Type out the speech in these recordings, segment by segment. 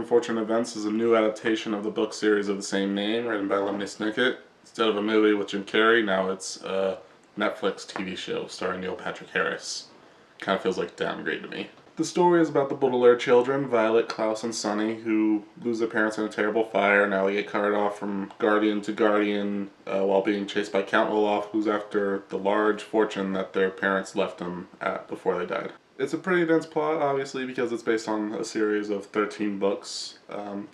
Unfortunate Events is a new adaptation of the book series of the same name, written by Lemony Snicket. Instead of a movie with Jim Carrey, now it's a Netflix TV show starring Neil Patrick Harris. Kind of feels like a downgrade to me. The story is about the Baudelaire children, Violet, Klaus, and Sunny, who lose their parents in a terrible fire. Now they get carted off from guardian to guardian while being chased by Count Olaf, who's after the large fortune that their parents left them before they died. It's a pretty dense plot, obviously, because it's based on a series of 13 books.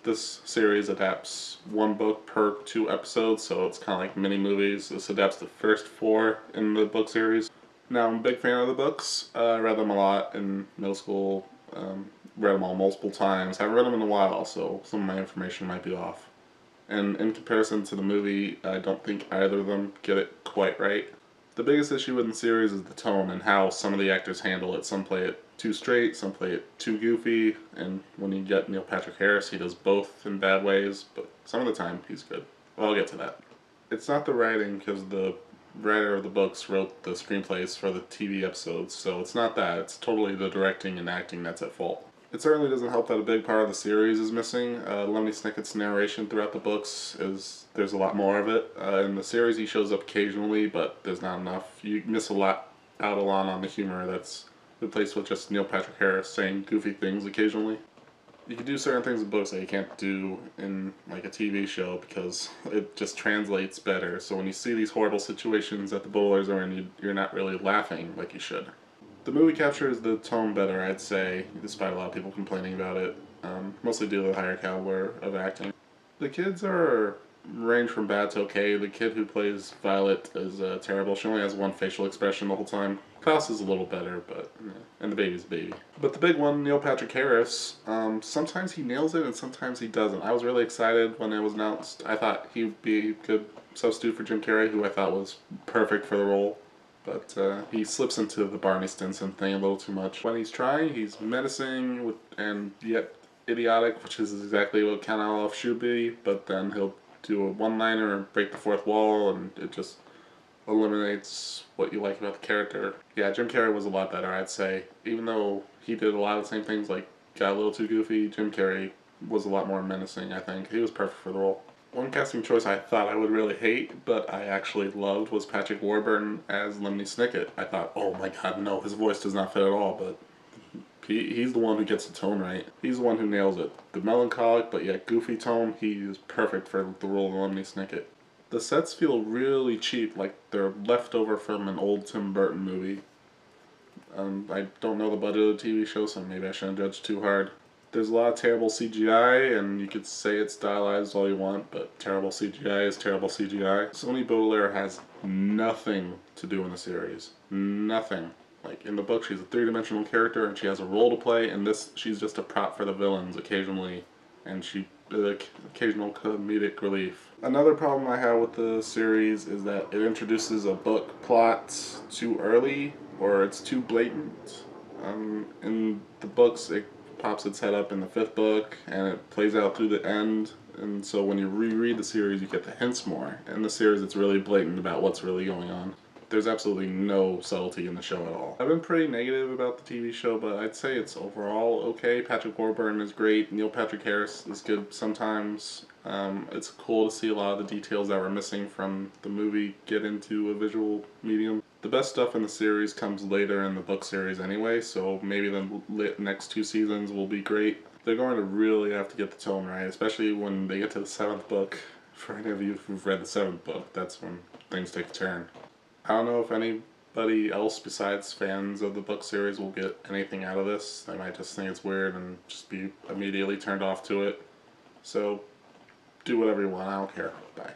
This series adapts one book per 2 episodes, so it's kind of like mini movies. This adapts the first 4 in the book series. Now, I'm a big fan of the books. I read them a lot in middle school, read them all multiple times. Haven't read them in a while, so some of my information might be off. And in comparison to the movie, I don't think either of them get it quite right. The biggest issue with the series is the tone and how some of the actors handle it. Some play it too straight, some play it too goofy, and when you get Neil Patrick Harris, he does both in bad ways, but some of the time he's good. Well, I'll get to that. It's not the writing, because the writer of the books wrote the screenplays for the TV episodes, so it's not that. It's totally the directing and acting that's at fault. It certainly doesn't help that a big part of the series is missing. Lemony Snicket's narration throughout the books there's a lot more of it. In the series he shows up occasionally, but there's not enough. You miss out a lot on the humor that's replaced with just Neil Patrick Harris saying goofy things occasionally. You can do certain things in books that you can't do in like a TV show because it just translates better. So when you see these horrible situations that the Bowlers are in, you're not really laughing like you should. The movie captures the tone better, I'd say, despite a lot of people complaining about it. Mostly due to the higher caliber of acting. The kids range from bad to okay. The kid who plays Violet is terrible. She only has one facial expression the whole time. Klaus is a little better, but and the baby's a baby. But the big one, Neil Patrick Harris, sometimes he nails it and sometimes he doesn't. I was really excited when it was announced. I thought he'd be a good substitute for Jim Carrey, who I thought was perfect for the role. But he slips into the Barney Stinson thing a little too much. When he's trying, he's menacing and yet idiotic, which is exactly what Count Olaf should be, but then he'll do a one-liner and break the fourth wall, and it just eliminates what you like about the character. Yeah, Jim Carrey was a lot better, I'd say. Even though he did a lot of the same things, like got a little too goofy, Jim Carrey was a lot more menacing, I think. He was perfect for the role. One casting choice I thought I would really hate, but I actually loved, was Patrick Warburton as Lemony Snicket. I thought, oh my god, no, his voice does not fit at all, but he's the one who gets the tone right. He's the one who nails it. The melancholic but yet goofy tone, he is perfect for the role of Lemony Snicket. The sets feel really cheap, like they're left over from an old Tim Burton movie. I don't know the budget of the TV show, so maybe I shouldn't judge too hard. There's a lot of terrible CGI, and you could say it's stylized all you want, but terrible CGI is terrible CGI. Sony Baudelaire has nothing to do in the series. Nothing. Like, in the book, she's a 3-dimensional character, and she has a role to play. In this, she's just a prop for the villains occasionally, and occasional comedic relief. Another problem I have with the series is that it introduces a book plot too early, or it's too blatant. In the books, it pops its head up in the 5th book, and it plays out through the end, and so when you reread the series you get the hints more. In the series it's really blatant about what's really going on. There's absolutely no subtlety in the show at all. I've been pretty negative about the TV show, but I'd say it's overall okay. Patrick Warburton is great, Neil Patrick Harris is good sometimes. It's cool to see a lot of the details that were missing from the movie get into a visual medium. The best stuff in the series comes later in the book series anyway, so maybe the next 2 seasons will be great. They're going to really have to get the tone right, especially when they get to the 7th book. For any of you who've read the 7th book, that's when things take a turn. I don't know if anybody else besides fans of the book series will get anything out of this. They might just think it's weird and just be immediately turned off to it. So, do whatever you want, I don't care. Bye.